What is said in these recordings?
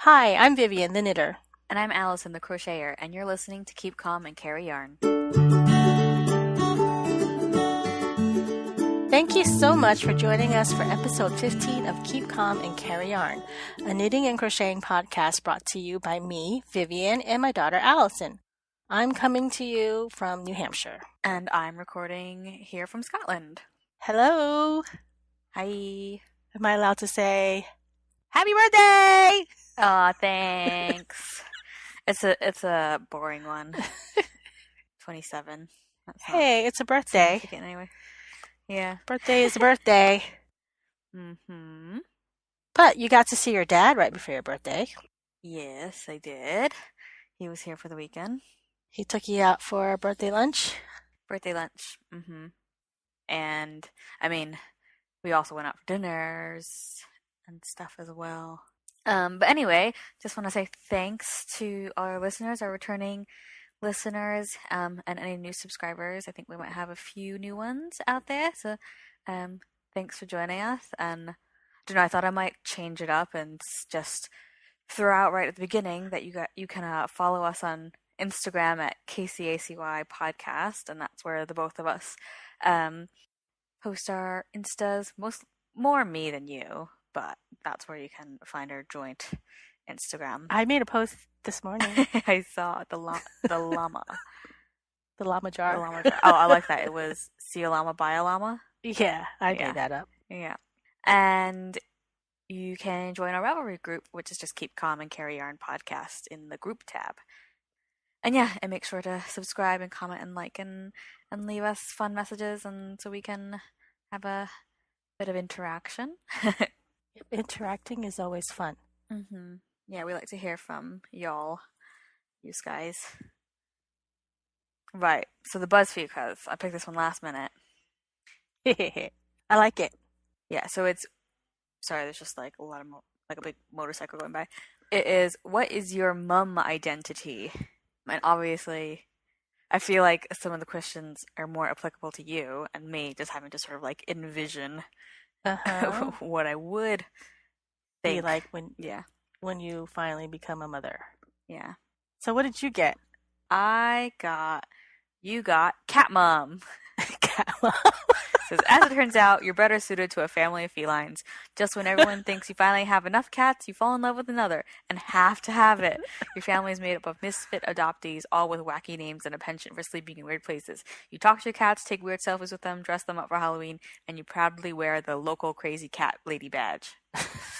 Hi, I'm Vivian, the knitter. And I'm Alyson, the crocheter, and you're listening to Keep Calm and Carry Yarn. Thank you so much for joining us for episode 15 of Keep Calm and Carry Yarn, a knitting and crocheting podcast brought to you by me, Vivian, and my daughter Alyson. I'm coming to you from New Hampshire. And I'm recording here from Scotland. Hello. Hi. Am I allowed to say happy birthday? Aw, thanks. It's a boring one. 27. Hey, it's a birthday. Anyway. Yeah. Birthday is a birthday. Mm-hmm. But you got to see your dad right before your birthday. Yes, I did. He was here for the weekend. He took you out for a birthday lunch? Birthday lunch. Mm-hmm. And, I mean, we also went out for dinners and stuff as well. But anyway, just want to say thanks to our listeners, our returning listeners, and any new subscribers. I think we might have a few new ones out there. So, thanks for joining us. And I don't know, I thought I might change it up and just throw out right at the beginning that you can follow us on Instagram at KCACY Podcast, and that's where the both of us post our Instas. More me than you, but that's where you can find our joint Instagram. I made a post this morning. I saw the llama. The llama jar. The llama jar. Oh, I like that. It was see a llama, buy a llama. Yeah, I made that up. Yeah. And you can join our Ravelry group, which is just Keep Calm and Carry Yarn Podcast in the group tab. And yeah, and make sure to subscribe and comment and like and leave us fun messages, and so we can have a bit of interaction. Interacting is always fun. Mm-hmm. Yeah, we like to hear from y'all, you guys. Right, so the BuzzFeed quiz. I picked this one last minute. I like it. Yeah, so it's... Sorry, there's just like a lot of... like a big motorcycle going by. It is, what is your mum identity? And obviously, I feel like some of the questions are more applicable to you and me, just having to sort of like envision what I would think. Be like when you finally become a mother. Yeah. So what did you get? You got cat mom. Cat mom. Says, as it turns out, you're better suited to a family of felines. Just when everyone thinks you finally have enough cats, you fall in love with another and have to have it. Your family is made up of misfit adoptees, all with wacky names and a penchant for sleeping in weird places. You talk to your cats, take weird selfies with them, dress them up for Halloween, and you proudly wear the local crazy cat lady badge.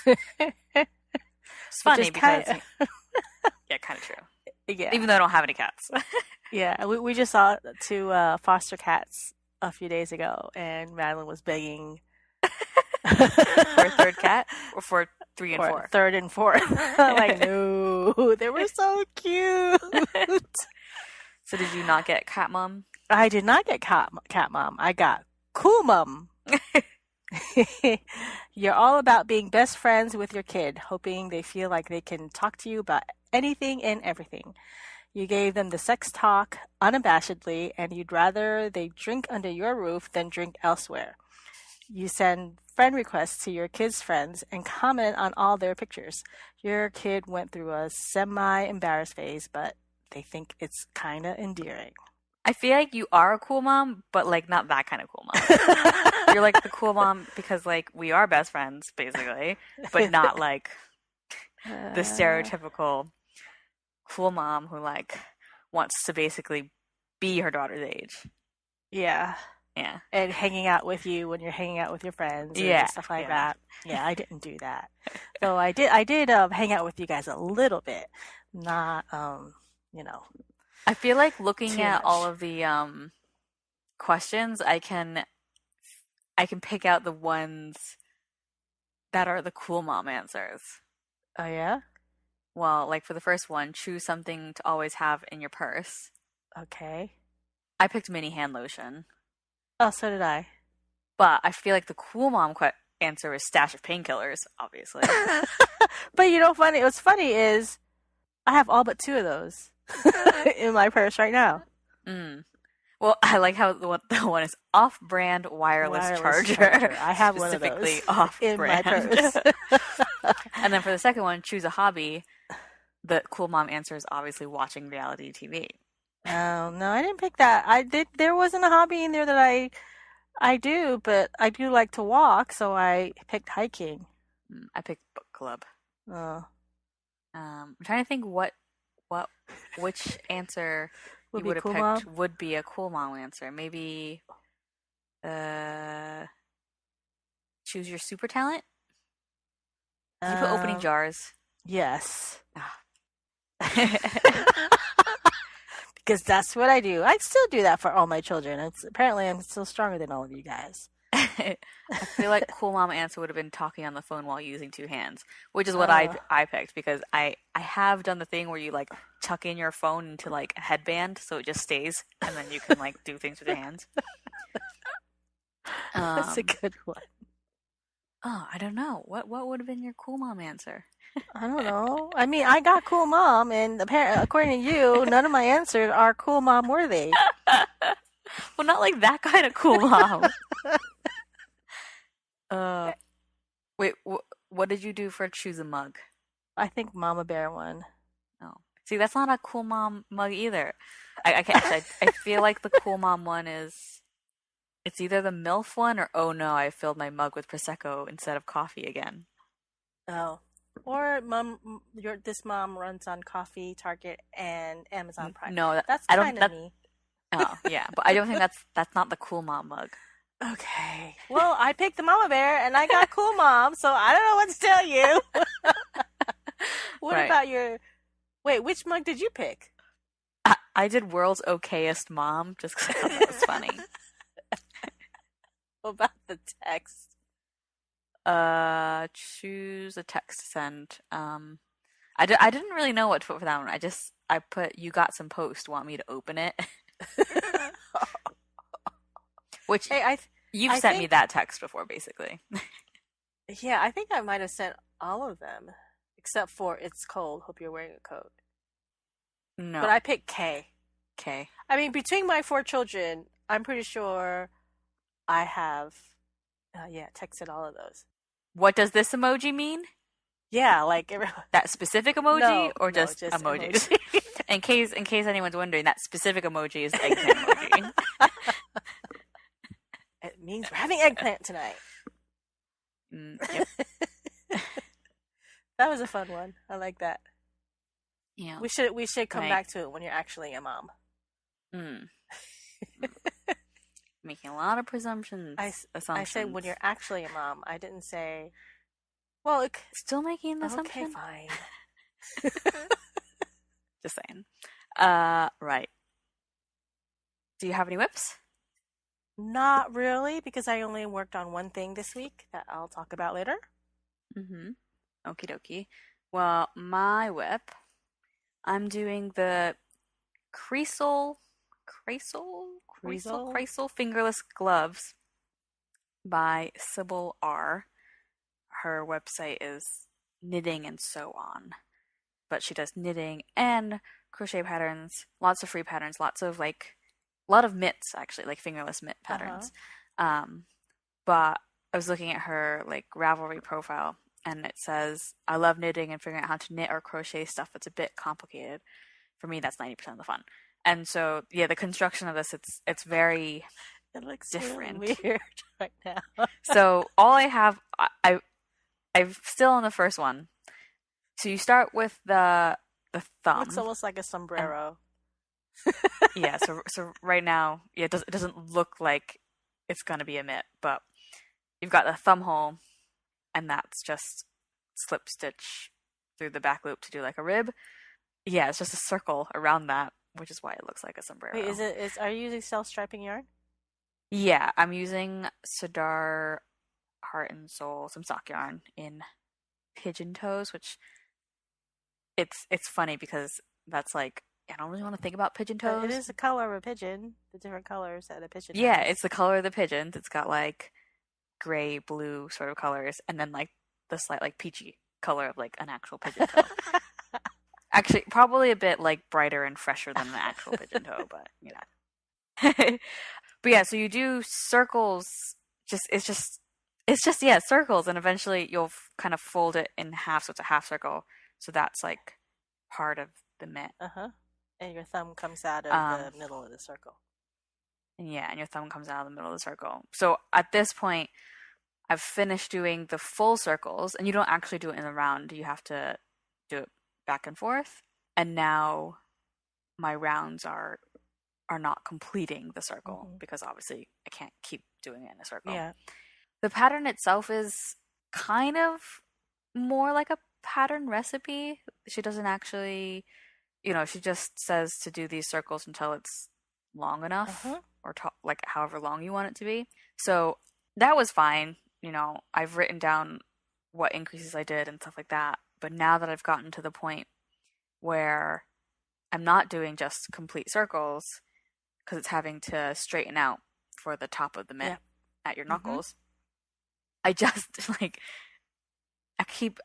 It's funny because... yeah, kind of true. Yeah. Even though I don't have any cats. Yeah, we just saw two foster cats a few days ago, and Madeline was begging for a third cat, or for three and four. Third and fourth. I'm like, no, they were so cute. So did you not get cat mom? I did not get cat mom. I got cool mom. You're all about being best friends with your kid, hoping they feel like they can talk to you about anything and everything. You gave them the sex talk unabashedly, and you'd rather they drink under your roof than drink elsewhere. You send friend requests to your kids' friends and comment on all their pictures. Your kid went through a semi-embarrassed phase, but they think it's kind of endearing. I feel like you are a cool mom, but like not that kind of cool mom. You're like the cool mom because like we are best friends, basically, but not like the stereotypical cool mom who like wants to basically be her daughter's age. Yeah. Yeah. And hanging out with you when you're hanging out with your friends and stuff like that. Yeah, I didn't do that. So I did hang out with you guys a little bit. Not I feel like looking at all of the questions, I can pick out the ones that are the cool mom answers. Oh yeah? Well, like for the first one, choose something to always have in your purse. Okay. I picked mini hand lotion. Oh, so did I. But I feel like the cool mom answer is stash of painkillers, obviously. But you know, what's funny is I have all but two of those in my purse right now. Mm. Well, I like how the one is off-brand wireless charger. I have one of those off-brand. in my purse. And then for the second one, choose a hobby. The cool mom answer is obviously watching reality TV. Oh, no, I didn't pick that. I did. There wasn't a hobby in there that I do, but I do like to walk, so I picked hiking. I picked book club. Oh, I'm trying to think what which answer would you be would have cool, picked mom. would be a cool mom answer. Maybe uh choose your super talent. Did you put opening Um, jars? yes, Ah. because that's what I do. I still do that for all my children. Apparently I'm still stronger than all of you guys. I feel like cool mom answer would have been talking on the phone while using two hands, which is what Uh, I picked because I have done the thing where you like tuck in your phone into like a headband so it just stays and then you can like do things with your hands. that's a Um, good one. oh, I don't know. What would have been your cool mom answer? I don't know. I mean, I got cool mom, and apparently, according to you, none of my answers are cool mom worthy. Well, not like that kind of cool mom. Uh, wait, what did you do for choose a mug? I think Mama Bear won. Oh, see, that's not a cool mom mug either. I can't. I feel like the cool mom one is it's either the MILF one or oh no, I filled my mug with prosecco instead of coffee again. Oh. Or this mom runs on Coffee, Target, and Amazon Prime. No, That's I don't. kind of That me. oh yeah, but I don't think that's not the cool mom mug. Okay. Well, I picked the Mama Bear, and I got cool mom, so I don't know what to tell you. What Right. about your? Wait, which mug did you pick? I did world's okayest mom just because I thought that was funny. What about the text? Choose a text to send. I didn't really know what to put for that one. I put you got some post. Want me to open it? Which Hey, you've I sent me think that text before, basically. yeah, I think I might have sent all of them except for it's cold. Hope you're wearing a coat. But No. I picked K. Okay. I mean, between my four children, I'm pretty sure I have, yeah, texted all of those. What does this emoji mean? Yeah, like That specific emoji no, or no, just just emojis? emoji. In case anyone's wondering, that specific emoji is the eggplant emoji. It means we're having eggplant tonight. Yep. That was a fun one. I like that. Yeah. We should come Right. back to it when you're actually a mom. Mm. Making a lot of presumptions, I said when assumptions. you're actually a mom. I didn't say. Well, Still making an okay, assumption. fine. Just saying. Right. Do you have any whips? Not really, because I only worked on one thing this week that I'll talk about later. Mm-hmm. Okie dokie. Well, my whip, I'm doing the Kreisel, Weasel. Kreisel Fingerless Gloves by Sybil R. Her website is knitting and sew on, but she does knitting and crochet patterns, lots of free patterns, a lot of mitts actually, like fingerless mitt Uh-huh. patterns. Um, but I was looking at her like Ravelry profile, and it says, "I love knitting and figuring out how to knit or crochet stuff that's a bit complicated. For me, that's 90% of the fun." And so, yeah, the construction of this, it's very It looks really different. weird right now. So all I have, I'm still on the first one. So you start with the Looks thumb, almost like a and sombrero. yeah. So right now, yeah, it doesn't look like it's gonna be a mitt, but you've got the thumb hole, and that's just slip stitch through the back loop to do like a rib. Yeah, it's just a circle around that, which is why it looks like a Wait, sombrero. are you using self-striping yarn? Yeah, I'm using Sadar Heart and Soul, some sock yarn in pigeon toes, which it's funny because that's like I don't really want to think about pigeon But it toes. is the color of a pigeon, the different colors that a pigeon Yeah, has. it's the color of the pigeons. It's got like gray, blue sort of colors, and then like the slight like peachy color of like an actual pigeon toe. Actually, probably a bit like brighter and fresher than an actual pigeon toe, but you know. But yeah, so you do circles. It's just it's just, yeah, circles, and eventually you'll kind of fold it in half, so it's a half circle. So that's like part of the mitt. Uh-huh. And your thumb comes out of Um, the middle of the circle. and yeah, and your thumb comes out of the middle of the circle. So at this point, I've finished doing the full circles, and you don't actually do it in a round. You have to do it back and forth. And now my rounds are not completing the circle because obviously I can't keep doing it in a circle. Yeah. The pattern itself is kind of more like a pattern recipe. She doesn't actually, she just says to do these circles until it's long enough or like however long you want it to be. So that was fine. I've written down what increases I did and stuff like that. But now that I've gotten to the point where I'm not doing just complete circles because it's having to straighten out for the top of the mitt at your knuckles. I just like I keep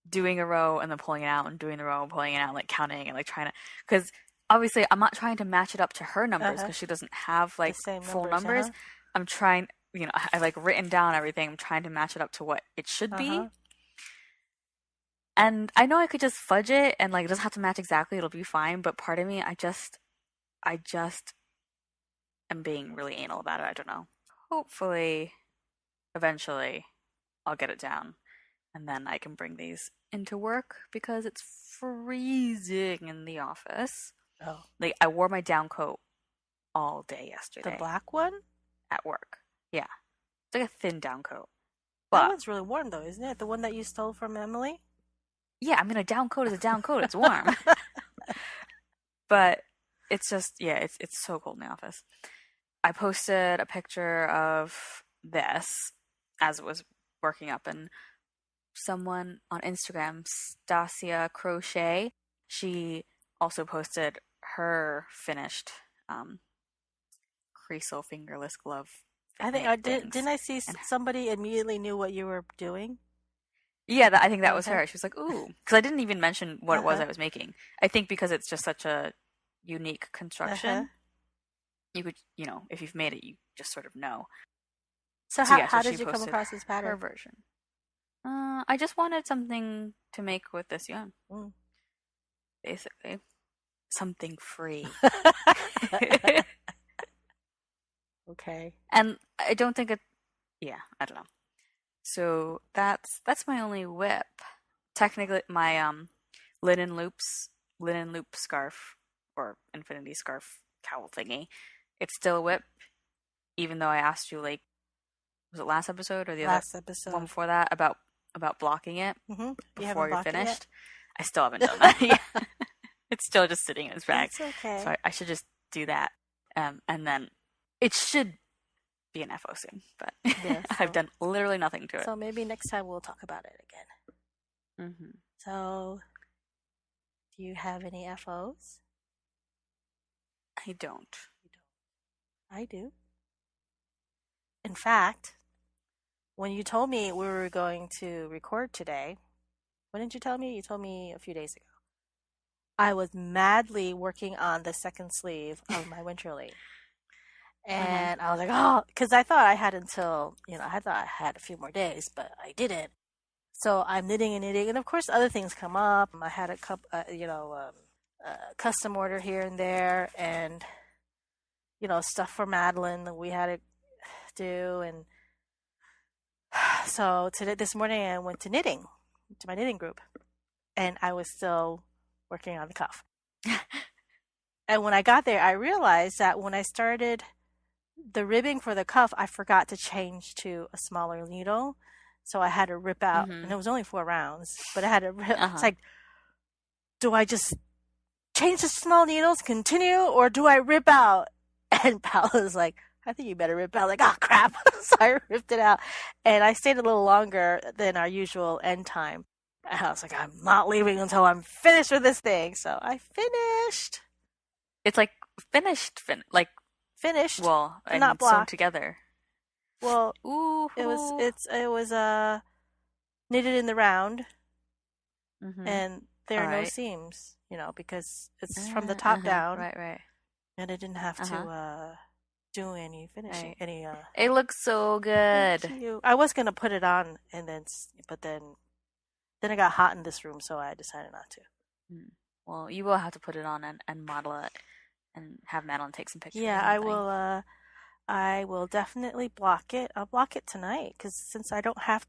doing a row and then pulling it out and doing the row and pulling it out, like counting and like trying to, because obviously I'm not trying to match it up to her numbers because she doesn't have like full numbers. I'm trying, I like written down everything. I'm trying to match it up to what it should be. And I know I could just fudge it and like it doesn't have to match exactly. It'll be fine. But part of me, I just am being really anal about it. I don't know. Hopefully, eventually, I'll get it down. And then I can bring these into work because it's freezing in the office. Oh. Like, I wore my down coat all day yesterday. The black one? At work. Yeah. It's like a thin down coat. That one's really warm though, isn't it? The one that you stole from Emily? Yeah, I mean, a down coat is a down coat. It's warm. But it's just, yeah, it's so cold in the office. I posted a picture of this as it was working up, and someone on Instagram, Stasia Crochet, she also posted her finished Kreisel Fingerless Glove. I think didn't I see somebody immediately knew what you were doing? Yeah, I think that was her. She was like, ooh. Because I didn't even mention what it was I was making. I think because it's just such a unique construction, you could, if you've made it, you just sort of know. So how did you come across this pattern? Her version. I just wanted something to make with this yarn. Basically. Something free. Okay. And I don't think I don't know. So that's my only whip. Technically, my linen loop scarf or infinity scarf cowl thingy, it's still a whip, even though I asked you, like, was it last episode or the last other episode one before that about blocking it before you're finished? I still haven't done that yet. It's still just sitting in its bag. It's okay. So I should just do that, and then it should be an FO soon, but I've done literally nothing to it. So maybe next time we'll talk about it again. So, do you have any FOs? I don't. I do. In fact, when you told me we were going to record today, when did you tell me? You told me a few days ago. I was madly working on the second sleeve of my Winterly. And I was like, oh, because I thought I had until, I thought I had a few more days, but I didn't. So I'm knitting and knitting. And of course, other things come up. I had a custom order here and there, and, stuff for Madeline that we had to do. And so this morning I went to my knitting group, and I was still working on the cuff. And when I got there, I realized that when I started the ribbing for the cuff, I forgot to change to a smaller needle. So I had to rip out, and it was only 4 rounds, but I had to rip. It's like, do I just change to small needles, continue, or do I rip out? And Paola's like, I think you better rip out. Like, oh, crap. So I ripped it out. And I stayed a little longer than our usual end time. And I was like, I'm not leaving until I'm finished with this thing. So I finished. It's like finished. Well, and not blocked. sewn together. Well, ooh, it was knitted in the round, and there are no seams, because it's from the top down. Right. And I didn't have to do any finishing, Right. any. It looks so Thank good. you. I was gonna put it on, and but then it got hot in this room, so I decided not to. Mm. Well, you will have to put it on and model it and have Madeline take some pictures Yeah, or I something. will. I will definitely block it. I'll block it tonight because since I don't have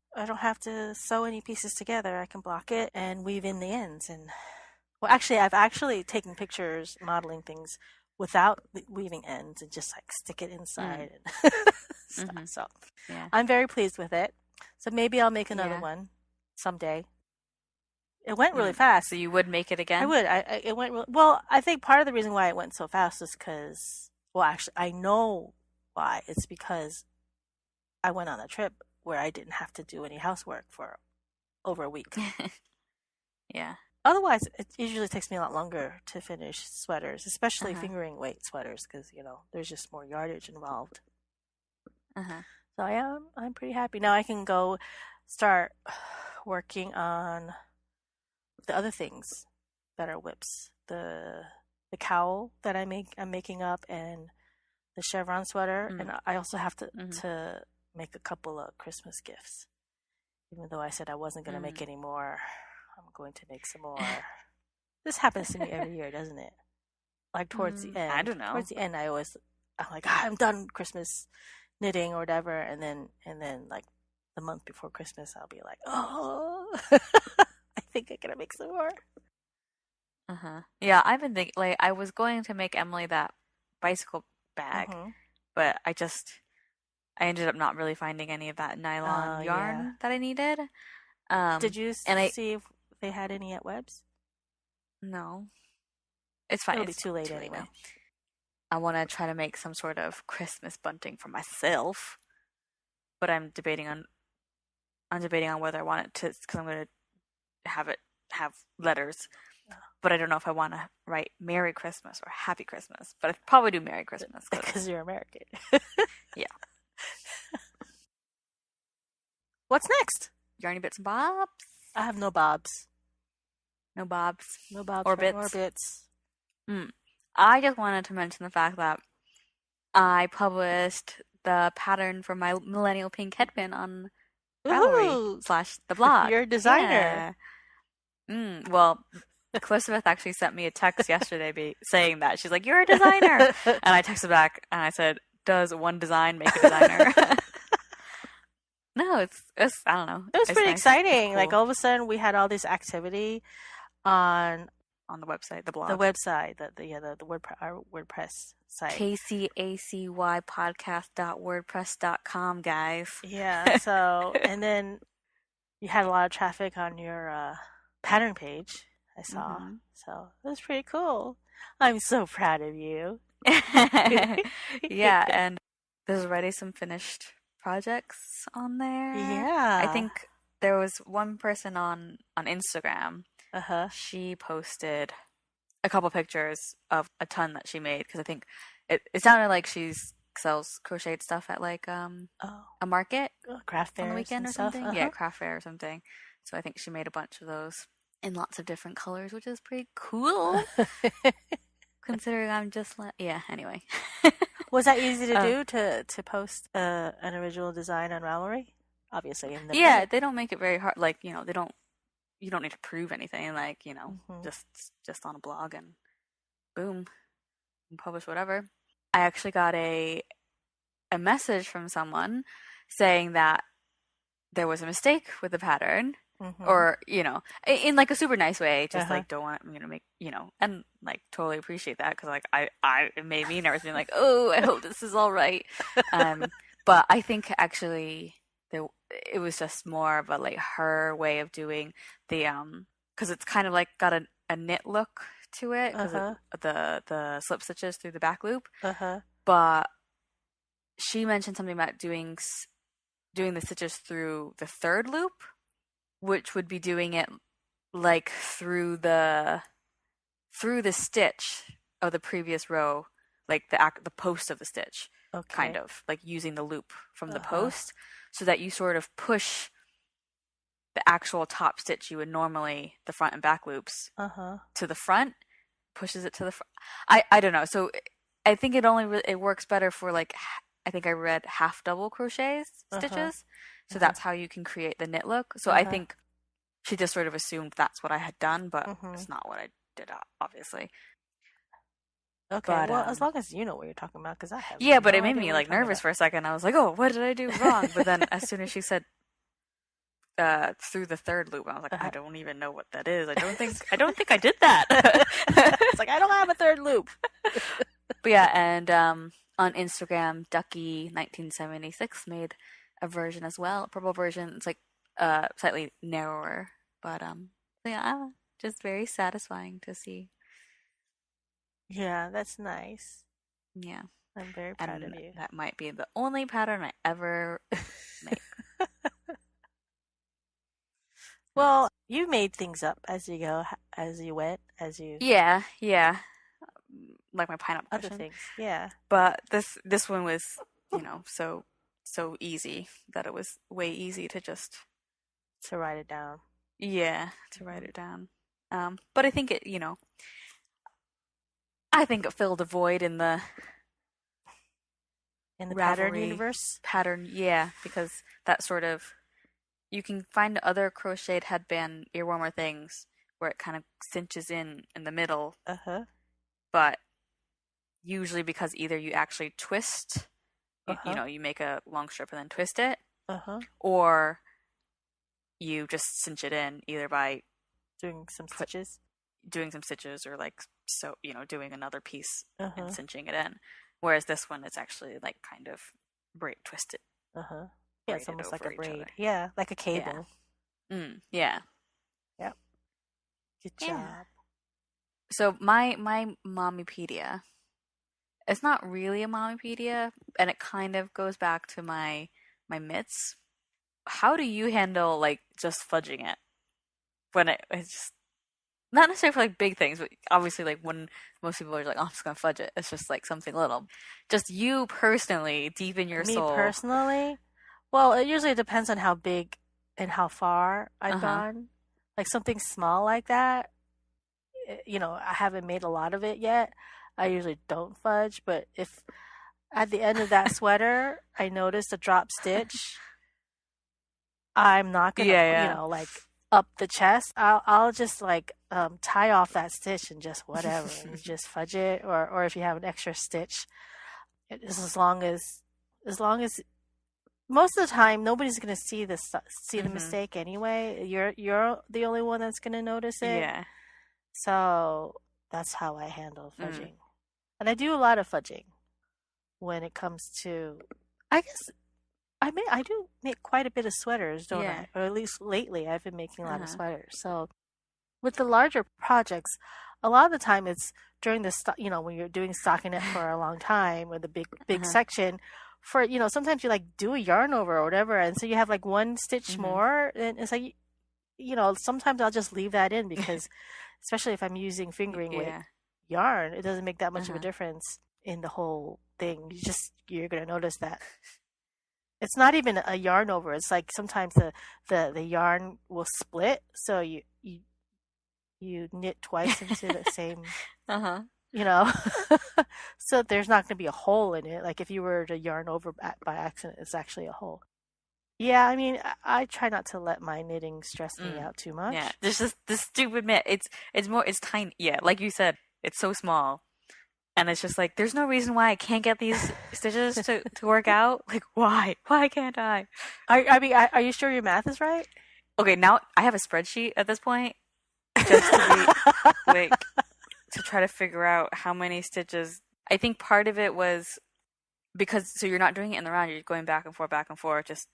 to sew any pieces together, I can block it and weave in the ends. And well, actually, I've actually taken pictures modeling things without weaving ends and just like stick it Mm. inside and stuff. Mm-hmm. So Yeah. I'm very pleased with it. So maybe I'll make another Yeah. one someday. It went really Mm. So fast. you would make it I again? would. It went well. I think part of the reason why it went so fast is because, well, actually, I know why. It's because I went on a trip where I didn't have to do any housework for over a week. Yeah. Otherwise, it usually takes me a lot longer to finish sweaters, especially Uh-huh. fingering weight sweaters, because there's just more yardage involved. Uh-huh. So I'm pretty happy now. I can go start working on the other things that are whips. The cowl that I'm making up, and the chevron sweater, Mm. and I also have Mm-hmm. to make a couple of Christmas gifts. Even though I said I wasn't going to make Mm. any more, I'm going to make some more. This happens to me every year, doesn't it? Like towards the I end. don't know. Towards the end, I'm like, I'm done Christmas knitting or whatever, and then like the month before Christmas, I'll be like, oh, I think I'm gonna make some more. Uh-huh. Yeah, I've been thinking, like, I was going to make Emily that bicycle bag, Mm-hmm. but I ended up not really finding any of that nylon Yeah. yarn that I needed. Did you And see if they had any at Webs? no, it's fine. It'll be It's too late too late anyway. now. I want to try to make some sort of Christmas bunting for myself, but I'm debating on whether I want it to, because I'm going to have letters, but I don't know if I want to write Merry Christmas or Happy Christmas, but I'd probably do Merry Christmas Because you're American. yeah, What's next? yarny bits and bobs, I have no bobs. no bobs No bobs or or bits. bits. Mm. I just wanted to mention the fact that I published the pattern for my millennial pink headband on Ravelry Woohoo! / the blog. You're a designer. Yeah. Well, Elizabeth actually sent me a text yesterday saying that. She's like, "You're a designer." And I texted back and I said, "Does one design make a designer?" No, it's I don't know. It was It's pretty nice. It's exciting. cool. Like all of a sudden, we had all this activity on On the website, the blog. the website, the our WordPress site. kcacypodcast.wordpress.com, guys. Yeah. So, and then you had a lot of traffic on your pattern page. I saw. Mhm. So it was pretty cool. I'm so proud of you. Yeah, and there's already some finished projects on there. Yeah. I think there was one person on Instagram. Uh-huh. She posted a couple pictures of a ton that she made, because I think it sounded like she sells crocheted stuff at like a market Craft fairs on the weekend and or stuff. something. Uh-huh. Yeah, craft fair or something. So I think she made a bunch of those in lots of different colors, which is pretty cool. Considering I'm just yeah. Anyway, Was that easy to do to post an original design on Ravelry? Obviously, yeah, they don't make it very hard. Like, they don't. You don't need to prove anything. Like, Mm-hmm. just on a blog and boom, and publish whatever. I actually got a message from someone saying that there was a mistake with the pattern. Mm-hmm. Or, in like a super nice way, just Uh-huh. like don't want me to make, and like totally appreciate that, because like it made me nervous, being like, oh, I hope this is all right. But I think actually it was just more of a like her way of doing the because it's kind of like got a knit look to it, because Uh-huh. the slip stitches through the back loop. Uh-huh. But she mentioned something about doing the stitches through the third loop, which would be doing it like through the stitch of the previous row, like the post of the stitch, Okay. kind of like using the loop from the Uh-huh. post, so that you sort of push the actual top stitch you would normally, the front and back loops, Uh-huh. to the front, pushes it to the front. I don't know. So I think it works better for like I think I read half double crochet Uh-huh. stitches. So Uh-huh. that's how you can create the knit look. So I Uh-huh. think she just sort of assumed that's what I had done, but Mm-hmm. it's not what I did, obviously. Okay, But well, as long as you know what you're talking about, because I have yeah, but it no made idea me what you're like talking nervous about. for a second. I was like, oh, what did I do wrong? But then as soon as she said through the third loop, I was like, I Uh-huh. don't even know what that is. I don't think I did that. It's like I don't have a third loop. But yeah, and on Instagram, Ducky1976 made a version as well, a purple version. It's like slightly narrower, but so yeah, just very satisfying to see. Yeah, that's nice. Yeah, I'm very proud and of you. that might be the only pattern I ever make. Well, you made things up as you go, as you went, as you Yeah, yeah, like my pineapple other cushion. things. Yeah, But this one was, so easy that it was way easy to just to write it down. to write Mhm. it down. But I think I think it filled a void in the In the pattern Ravelry universe. pattern, yeah, because that sort of you can find other crocheted headband earwarmer things where it kind of cinches in the middle, Uh-huh. but usually because either you actually twist, Uh-huh. you make a long strip and then twist it, Uh-huh. or you just cinch it in either by Doing some put stitches. doing some stitches or like so doing another piece and Uh-huh. cinching it in. Whereas this one is actually like kind of twisted, Uh-huh. Yeah, it's braided almost like over a each other. braid. Yeah, like a Yeah. cable. Yeah. Yep. Good Yeah. job. So my mommypedia, it's not really a mommypedia, and it kind of goes back to my mitts. How do you handle like just fudging it when it's just not necessarily for like big things, but obviously like when most people are like, "Oh, I'm just gonna fudge it." It's just like something little. Just you personally, deep in your Me soul. personally, well, it usually depends on how big and how far Uh I've huh. gone. Like something small like that, I haven't made a lot of it yet. I usually don't fudge, but if at the end of that sweater I notice a drop stitch, I'm not gonna, Yeah, like up the chest. I'll just like tie off that stitch and just whatever, and yeah. just fudge it, or if you have an extra stitch, as long as most of the time nobody's gonna see the Mhm. mistake anyway. You're the only one that's gonna notice it. Yeah. So that's how I handle Mm. fudging. And I do a lot of fudging when it comes to, I guess I do make quite a bit of sweaters, don't Yeah. I? Or at least lately I've been making a Uh lot of huh. sweaters. So with the larger projects, a lot of the time it's during when you're doing stockinette for a long time or the Uh big huh. section for, sometimes you like do a yarn over or whatever. And so you have like one stitch Mhm. more, and it's like, sometimes I'll just leave that in because especially if I'm using fingering weight Yeah. yarn, it doesn't make that Uh much of a huh. difference in the whole thing. You're gonna notice that it's not even a yarn over. It's like sometimes the yarn will split, so you knit twice into the same, Uh huh. you know. So there's not gonna be a hole in it. Like if you were to yarn over by accident, it's actually a hole. Yeah, I mean, I try not to let my knitting stress me Mm. out too Yeah. much. There's just this stupid mitt. It's tiny. Yeah, like you said, it's so small. And it's just like there's no reason why I can't get these stitches to work out. Like why? Why can't I? Are you sure your math is right? Okay, now I have a spreadsheet at this point just to be like to try to figure out how many stitches. I think part of it was because so you're not doing it in the round, you're going back and forth, just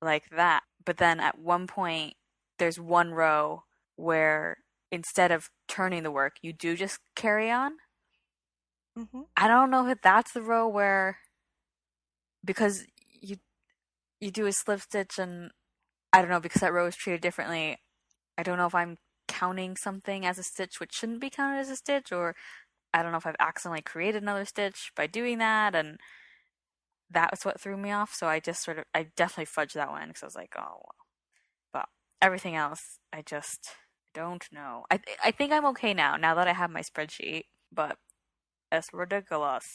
like that. But then at one point, there's one row where instead of turning the work, you do just carry on. Hmm. I don't know if that's the row where because you you do a slip stitch and I don't know because that row is treated differently. I don't know if I'm counting something as a stitch which shouldn't be counted as a stitch, or I don't know if I've accidentally created another stitch by doing that, and that was what threw me off. So I definitely fudged that one because I was like, oh well. But everything else, I just don't know. I think I'm okay now that I have my spreadsheet, but it's ridiculous.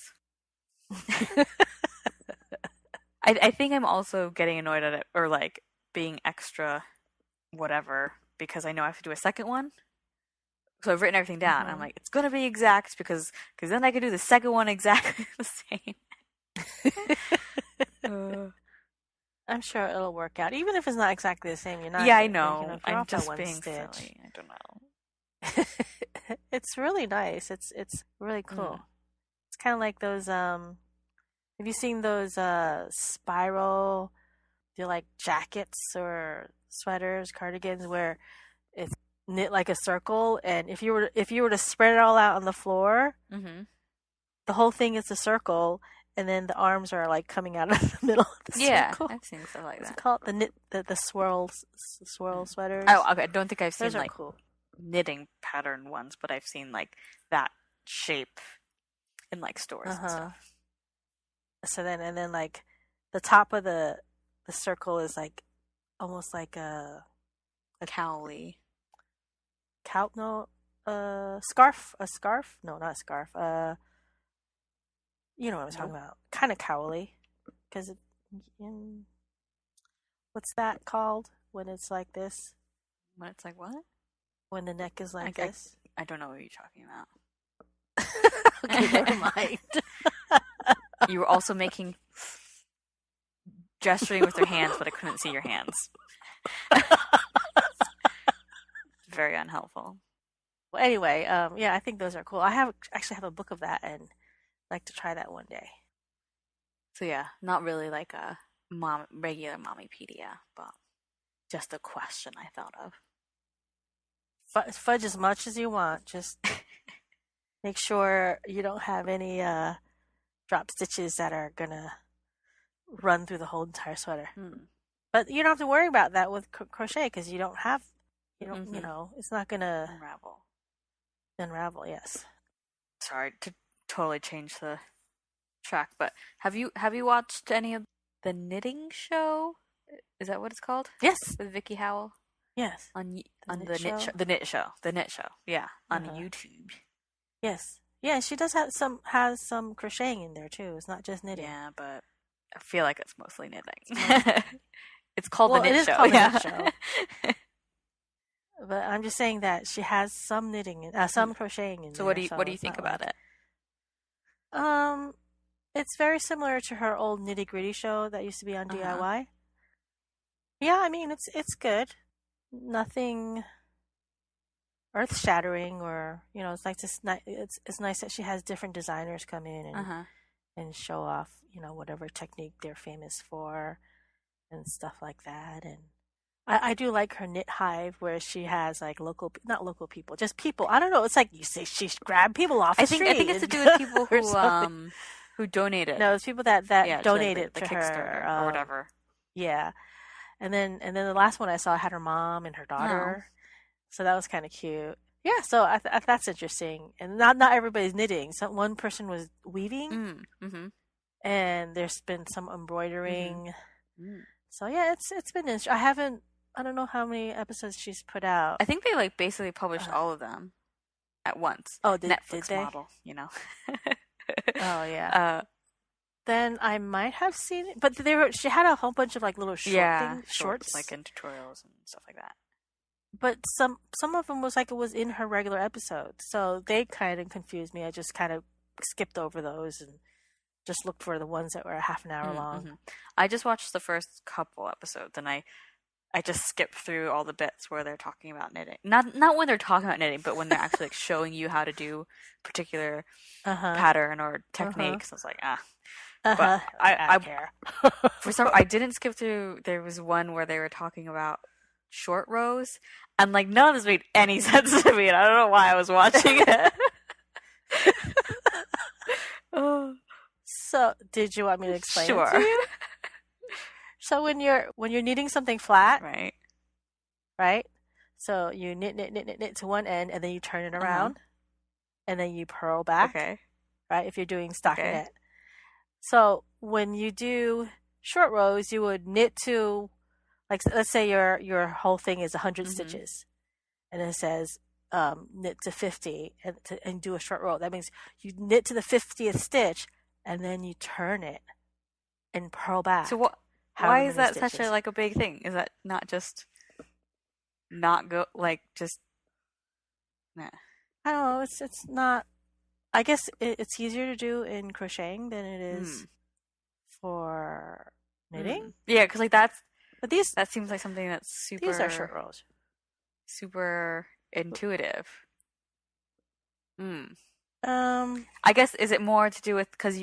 I think I'm also getting annoyed at it, or like being extra whatever, because I know I have to do a second one. So I've written everything down. I'm Hmm. like, it's gonna be exact because then I can do the second one exactly the same. Uh, I'm sure it'll work out. Even if it's not exactly the same, you're not, yeah, I if know. you're I'm off by just one being stitch. silly. I don't know. It's really nice. It's really Mm. cool. It's kind of like those have you seen those spiral, they're like jackets or sweaters, cardigans where it's knit like a circle, and if you were to spread it all out on the floor, Mhm. the whole thing is a circle, and then the arms are like coming out of the middle of the Yeah, circle. I've seen stuff like What's it that. called? The swirl Mm. sweaters. Oh, okay. I don't think I've seen Those are like cool. knitting pattern ones, but I've seen like that shape in like Uh stores and huh. stuff. So then and then like the top of the circle is like almost like a Cowley. cow no scarf, a scarf, no, not a scarf, you know what I'm talking Nope. about, kind of cowly, because what's that called when it's like this, When it's like what? when the neck is I, like I, this. I don't know what you're talking Okay, never about. mind. You were also making gesturing with your hands, but I couldn't see your hands. Very unhelpful. Well, anyway, yeah, I think those are cool. I have actually have a book of that and like to try that one day. So yeah, not really like a regular mommypedia, but just a question I thought of. Fudge as much as you want, just make sure you don't have any drop stitches that are gonna run through the whole entire sweater. Hmm. But you don't have to worry about that with crochet because you don't have, Mm-hmm. it's not gonna Unravel. unravel. Yes. Sorry to totally change the track, but have you watched any of the knitting show? Is that what it's called? Yes. With Vicky Howell Yes. on The on knit the knit show. show, the knit show. Yeah, on Uh-huh. YouTube. Yes. Yeah, she does have some crocheting in there too. It's not just knitting. Yeah, but I feel like it's mostly knitting. It's mostly. It's called the Well, it knit is show. called the knit Yeah. show, but I'm just saying that she has some knitting, some crocheting in So there. what So do you it's think not about like it? um, it's very similar to her old nitty gritty show that used to be on Uh huh. DIY. Yeah, I mean it's good. Nothing earth shattering, or it's like just it's nice that she has different designers come in Uh huh. and show off whatever technique they're famous for and stuff like that. And I do like her knit hive where she has like not local people, just people. I don't know. It's like you say she grabbed people off the I street think it's to do with people or something. who donated. No, it's people that Yeah, to like donated the to her. Kickstarter or whatever. Yeah, and then the last one I saw had her mom and her No. daughter, so that was kind of cute. Yeah, so that's interesting. And not everybody's knitting. So one person was weaving, Mm-hmm. and there's been some Mm-hmm. embroidering. Mm. So yeah, it's been interesting. I don't know how many episodes she's put out. I think they like basically published Uh, all of them at once. oh, did Netflix they? model, you know. Oh yeah. uh, Then I might have seen it, but she had a whole bunch of like little yeah, shorts, like in tutorials and stuff like that. but some of them was like it was in her regular episode, so they kind of confused me. I just kind of skipped over those and just looked for the ones that were a half an hour long. Mm-hmm. I just watched the first couple episodes, and I just skipped through all the bits where they're talking about knitting. Not when they're talking about knitting, but when they're actually like showing you how to do particular Uh huh. pattern or Uh huh. techniques. I was like, ah. Uh But huh. I don't care. for some I didn't skip through. There was one where they were talking about short rows, and like none of this made any sense to me, and I don't know why I was watching it. Oh, So, did you want me to explain it to sure. you? So when you're knitting something flat, Right. right? So you knit to one end, and then you turn it Uh-huh. around, and then you purl back, Okay. right? If you're doing stockinette. Okay. So when you do short rows, you would knit to, like, let's say your whole thing is 100 Mm-hmm. stitches, and it says knit to 50 and do a short row. That means you knit to the 50th stitch, and then you turn it and purl So back why however is many that such a stitches. like a big thing? Is that not just not go like just nah. I don't know. It's not. I guess it's easier to do in crocheting than it Hmm. is for knitting. Yeah, because like But these that seems like something that's these are short super rows. super intuitive. Hmm. Um, I guess is it more to do with because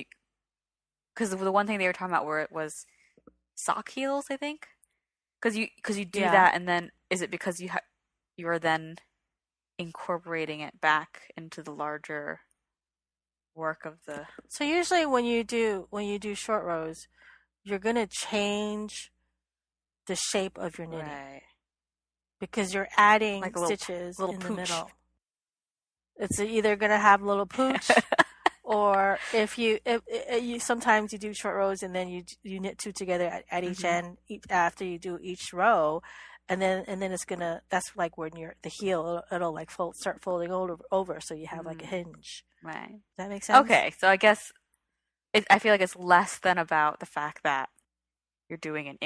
the one thing they were talking about where it was sock heels, I think. Because you do yeah. that, and then is it because you are then incorporating it back into the larger work of the So usually when you do short rows, you're gonna change the shape of your knitting right, because you're adding like a stitches little in the pooch. middle. It's either gonna have a little pooch, or if you sometimes you do short rows and then you knit two together at each hmm end after you do each row, and then it's gonna that's like when you're the heel it'll like start folding over so you have like a Mm, hinge. right. Does that make sense? Okay, so I guess I feel like it's less than about the fact that you're doing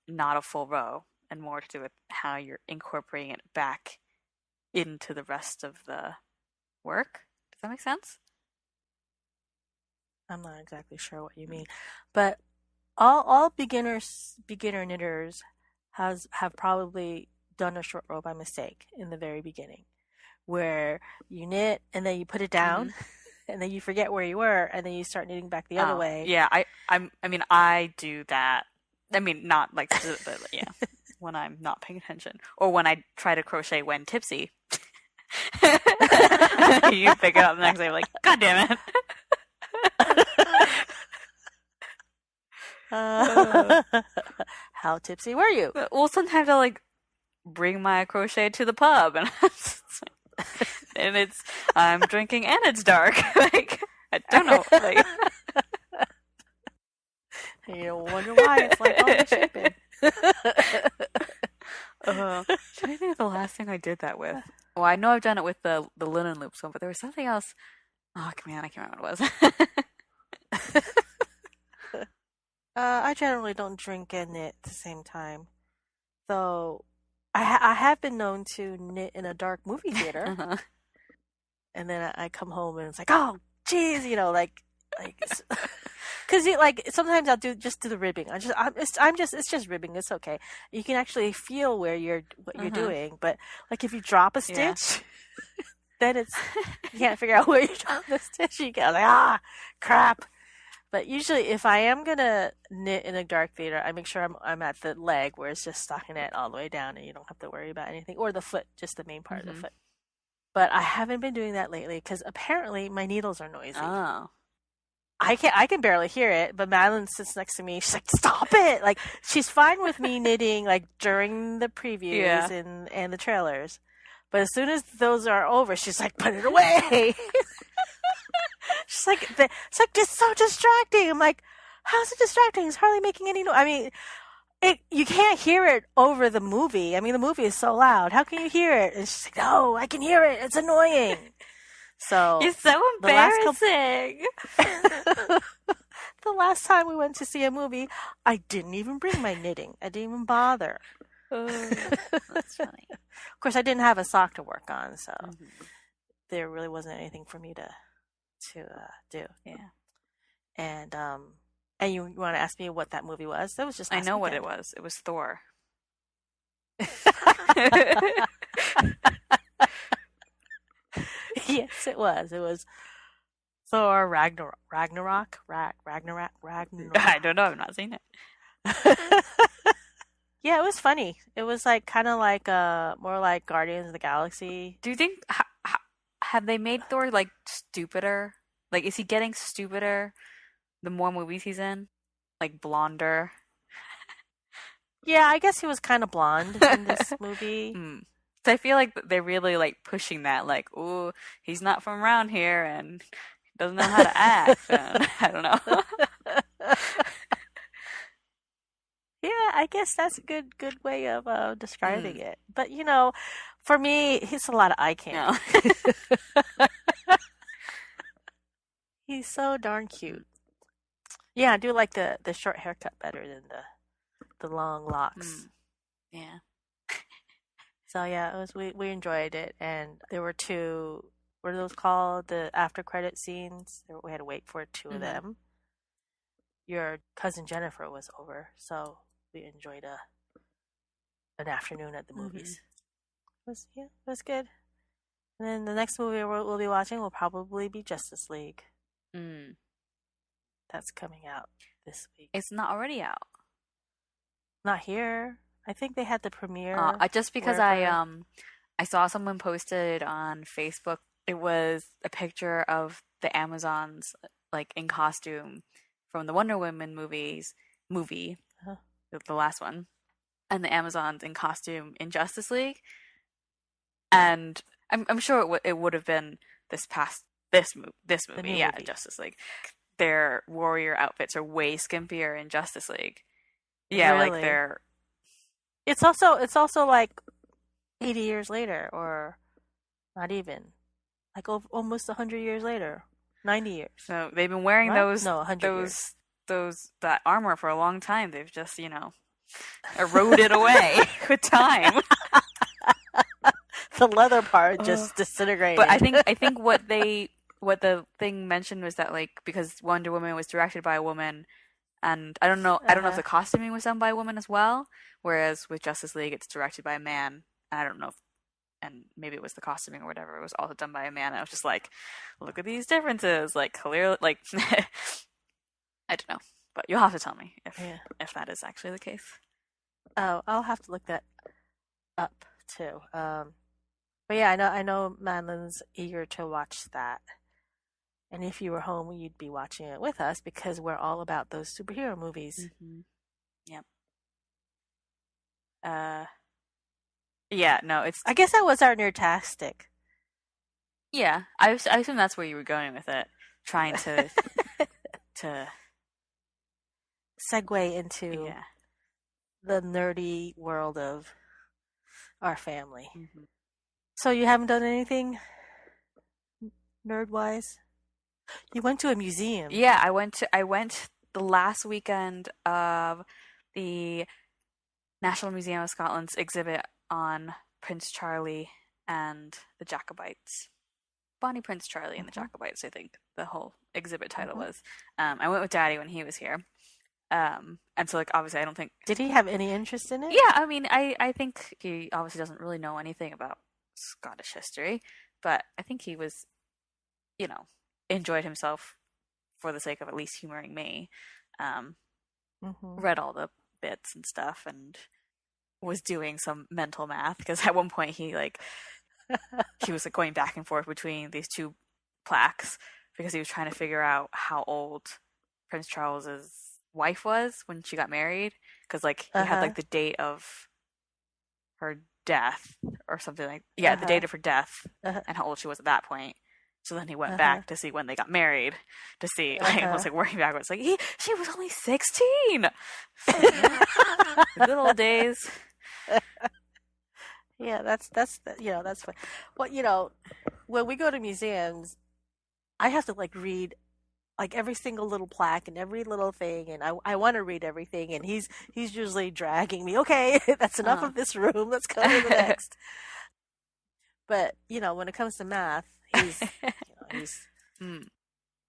not a full row, and more to do with how you're incorporating it back into the rest of the work. Does that make sense? I'm not exactly sure what you mean, but all beginner knitters have probably done a short row by mistake in the very beginning, where you knit and then you put it down Mm-hmm. and then you forget where you were and then you start knitting back the other Oh, way. yeah. I mean, I do that. I mean, not like specifically, but yeah, when I'm not paying attention, or when I try to crochet when tipsy. You pick it up the next day, like, God damn it. Uh, uh, how tipsy were you? well, sometimes I like bring my crochet to the pub, and and it's I'm drinking and it's dark. Like I don't know, like. You wonder why it's like all misshapen. Trying to think of the last thing I did that with. Well, I know I've done it with the linen loops one, but there was something else. Oh man, I can't remember what it was. I generally don't drink and knit at the same time. So I have been known to knit in a dark movie theater, Uh-huh. and then I come home and it's like, oh, geez, like, because like sometimes I'll do the ribbing. It's just ribbing. It's okay. You can actually feel what you're Uh-huh. doing, but like if you drop a Yeah. stitch, then you can't figure out where you dropped the stitch. You get like crap. But usually, if I am gonna knit in a dark theater, I make sure I'm at the leg where it's just stockinette all the way down, and you don't have to worry about anything, or the foot, just the main part of the Mm-hmm. foot. But I haven't been doing that lately because apparently my needles are noisy. Oh. I can barely hear it, but Madeline sits next to me. She's like, "Stop it!" Like she's fine with me knitting like during the previews Yeah. and the trailers, but as soon as those are over, she's like, "Put it away." She's like, it's like just so distracting. I'm like, how's it distracting? It's hardly making any noise. I mean, you can't hear it over the movie. I mean, the movie is so loud. How can you hear it? And she's like, no, I can hear it. It's annoying. So You're so the last couple, embarrassing. the last time we went to see a movie, I didn't even bring my knitting. I didn't even bother. Oh, that's funny. Of course, I didn't have a sock to work on, so Mm-hmm. there really wasn't anything for me to do. Yeah. And you want to ask me what that movie was? That was just I last know what it weekend. was. It was Thor. Yes, it was. It was Thor Ragnarok. I don't know. I've not seen it. Yeah, it was funny. It was like kind of like more like Guardians of the Galaxy. Do you think have they made Thor like stupider? Like, is he getting stupider the more movies he's in? Like blonder? Yeah, I guess he was kind of blonde in this movie. Hmm. So I feel like they're really like pushing that, like, oh, he's not from around here and he doesn't know how to act. And, I don't know. Yeah, I guess that's a good way of describing Hmm. it. But for me, it's a lot of eye candy. No. He's so darn cute. Yeah, I do like the short haircut better than the long locks. Mm, yeah. So yeah, it was we enjoyed it, and there were two. What are those called? The after credit scenes. We had to wait for two of Mm-hmm. them. Your cousin Jennifer was over, so we enjoyed an afternoon at the Mm-hmm. movies. It was good. And then the next movie we'll be watching will probably be Justice League. Mm. That's coming out this week. It's not already out. Not here. I think they had the premiere Just because wherever. I saw someone posted on Facebook. It was a picture of the Amazons like in costume from the Wonder Woman movie, Uh, the last one, and the Amazons in costume in Justice League. And I'm sure it would have been this past this the movie, new yeah, movie. Justice League. Their warrior outfits are way skimpier in Justice League. Yeah, like Really? they're It's also like 80 years later, or not even, like almost 100 years later, 90 years, so they've been wearing right? No, 100 years. that armor for a long time. They've just, eroded away with time. The leather part Uh, just but disintegrated. I think what the thing mentioned was that like because Wonder Woman was directed by a woman, and I don't know if Uh-huh. the costuming was done by a woman as well, whereas with Justice League it's directed by a man. And I don't know if and maybe it was the costuming or whatever, it was also done by a man. And I was just like, look at these differences. Like clearly like I don't know. But you'll have to tell me Yeah. if that is actually the case. Oh, I'll have to look that up too. But yeah, I know Madeline's eager to watch that. And if you were home, you'd be watching it with us because we're all about those superhero movies. Mm-hmm. Yep. Uh yeah, no, it's I guess that was our nerdtastic. yeah. I assume that's where you were going with it, trying to Segue into yeah. the nerdy world of our family. Mm-hmm. So you haven't done anything nerd wise? You went to a museum. Yeah, I went the last weekend of the National Museum of Scotland's exhibit on Prince Charlie and the Jacobites. Bonnie Prince Charlie and the Hmm. Jacobites, I think the whole exhibit title Hmm. was. I went with Daddy when he was here. And so like obviously I don't think Did he have any interest in it? yeah, I mean I think he obviously doesn't really know anything about Scottish history, but I think he was, you know, enjoyed himself for the sake of at least humoring me. Um, Hmm. read all the bits and stuff and was doing some mental math because at one point he was like going back and forth between these two plaques because he was trying to figure out how old Prince Charles's wife was when she got married because like he Uh had huh. like the date of her death or something like Uh yeah the huh. date of her death Uh huh. and how old she was at that point. So then he went Uh huh. back to see when they got married to see Uh like I was huh. like working backwards like she was only 16. It's like yeah, the good old days. Yeah, that's fun. Well, when we go to museums, I have to like read like every single little plaque and every little thing, and I want to read everything, and he's usually dragging me. Okay, that's enough Uh. of this room. Let's go to the next. But when it comes to math, he's mm,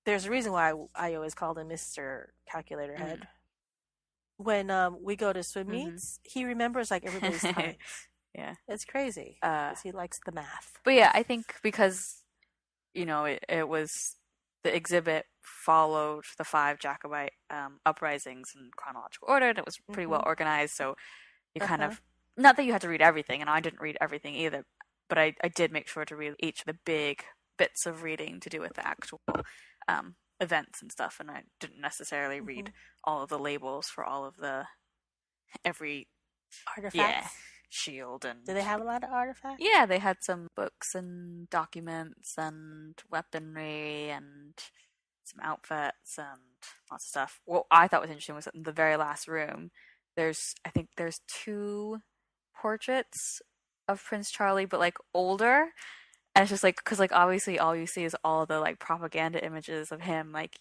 there's a reason why I always called him Mister Calculator mm, Head. When we go to swim mm-hmm. meets, he remembers like everybody's times. Yeah. It's crazy Uh, because he likes the math. but yeah, I think because it was the exhibit followed the five Jacobite uprisings in chronological order, and it was pretty well Mhm. organized. So you Uh kind huh. of not that you had to read everything, and I didn't read everything either, but I did make sure to read each of the big bits of reading to do with the actual events and stuff, and I didn't necessarily read Mhm. all of the labels for all of the every yeah Artifacts. shield Do and they have a lot of artifacts? yeah, they had some books and documents and weaponry and some outfits and lots of stuff. What I thought was interesting was that in the very last room, I think there's two portraits of Prince Charlie, but like older. And it's just like, because like obviously all you see is all the like propaganda images of him like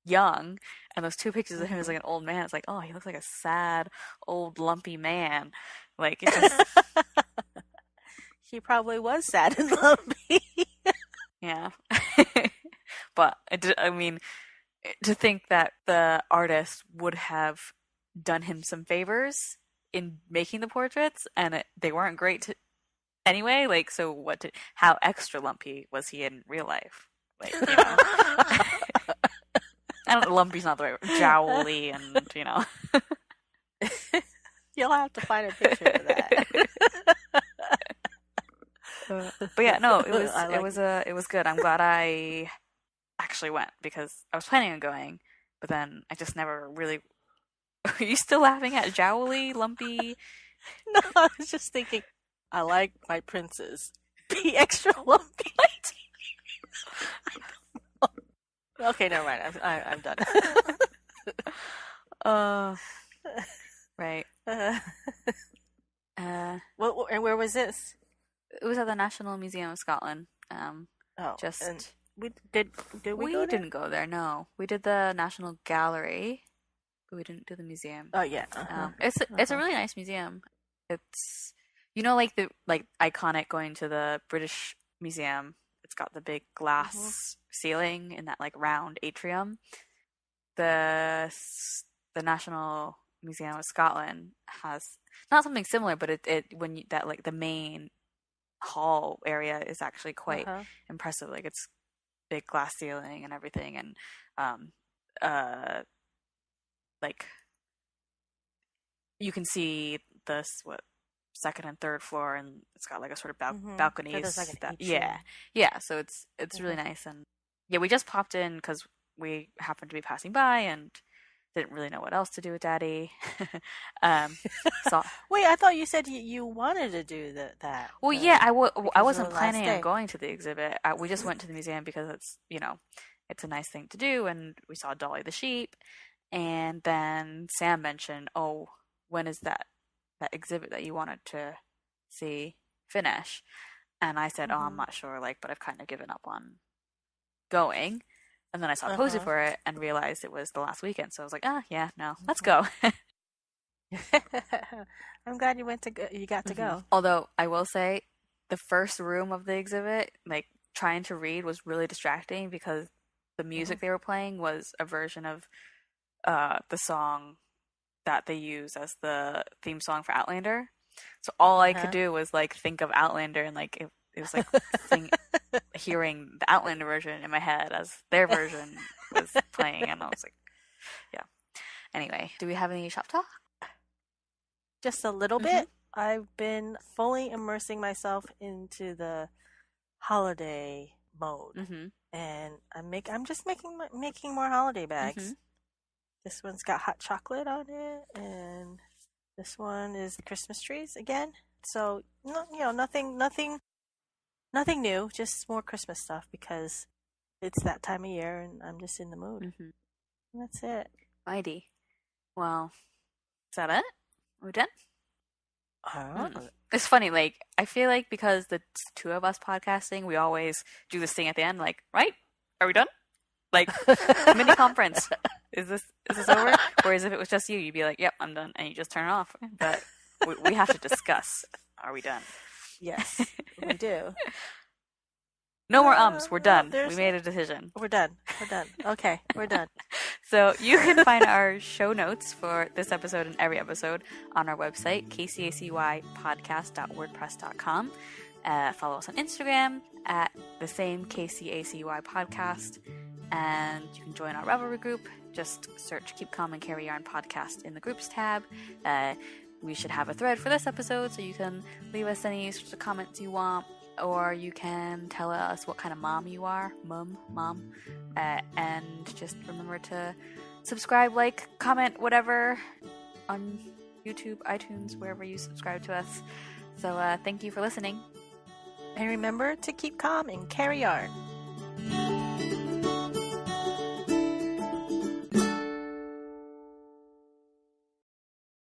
young, and those two pictures of him as like an old man. It's like, oh, he looks like a sad old lumpy man. Like it just He probably was sad and lumpy. yeah. But I mean, to think that the artist would have done him some favors in making the portraits, and they weren't great anyway. Like, so how extra lumpy was he in real life? Like, you know, I don't. Lumpy's not the right word. Jowly, and you know. You'll have to find a picture of that. But yeah, no, it was good. I'm glad I actually went because I was planning on going, but then I just never really. Are you still laughing at jowly, lumpy? No, I was just thinking. I like my princes. Be extra lumpy. Okay, never mind. I'm done. Right. Well, and where was this? It was at the National Museum of Scotland. Just and we didn't go there. No, we did the National Gallery, but we didn't do the museum. Oh yeah. It's a really nice museum. It's like the iconic going to the British Museum. It's got the big glass ceiling in that like round atrium. The National Museum of Scotland has not something similar, but the main hall area is actually quite impressive. Like it's big glass ceiling and everything, and like you can see second and third floor, and it's got like a sort of balconies. Yeah. So it's really nice, and yeah, we just popped in because we happened to be passing by and didn't really know what else to do with Daddy. Wait, I thought you said you wanted to do that. Well, yeah, I wasn't planning on going to the exhibit. We just went to the museum because it's it's a nice thing to do, and we saw Dolly the sheep, and then Sam mentioned, oh, when is that exhibit that you wanted to see finish? And I said, oh, I'm not sure, but I've kind of given up on going. And then I saw posted for it and realized it was the last weekend. So I was like, yeah, no, let's go. I'm glad you got to go. Although I will say the first room of the exhibit, trying to read was really distracting because the music they were playing was a version of the song that they use as the theme song for Outlander. So all I could do was think of Outlander, and it was hearing the Outlander version in my head as their version was playing, and I was like, yeah. Anyway, do we have any shop talk? Just a little bit. I've been fully immersing myself into the holiday mode, and I'm just making more holiday bags. This one's got hot chocolate on it, and this one is the Christmas trees again. So nothing new, just more Christmas stuff because it's that time of year and I'm just in the mood. And that's it. Mighty. Well, is that it? Are we done? It's funny, I feel like because the two of us podcasting, we always do this thing at the end, right? Are we done? Mini conference. Is this over? Whereas if it was just you, you'd be like, yep, I'm done, and you just turn it off. But we have to discuss. Are we done? Yes, we do. No more ums. We're done. We made a decision. We're done. Okay, we're done. So you can find our show notes for this episode and every episode on our website, kcacypodcast.wordpress.com. Follow us on Instagram at the same KCACY podcast. And you can join our Revelry group. Just search Keep Calm and Carry Yarn podcast in the groups tab. We should have a thread for this episode, so you can leave us any sorts of comments you want, or you can tell us what kind of mom you are, mom, and just remember to subscribe, comment, whatever, on YouTube, iTunes, wherever you subscribe to us. So thank you for listening. And remember to keep calm and carry yarn.